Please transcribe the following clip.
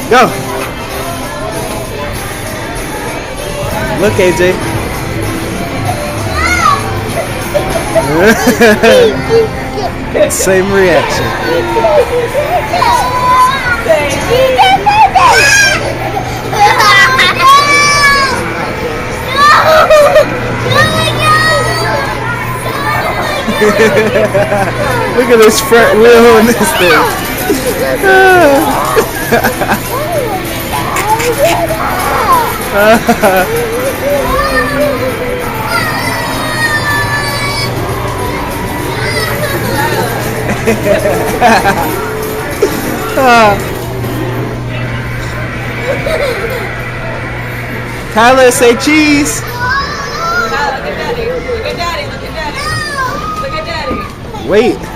Go. Look, AJ. Same reaction. Look at this front wheel on this thing. Kyla, say cheese. Kyla, look at daddy. Look at daddy. Look at daddy. Look at daddy. Wait.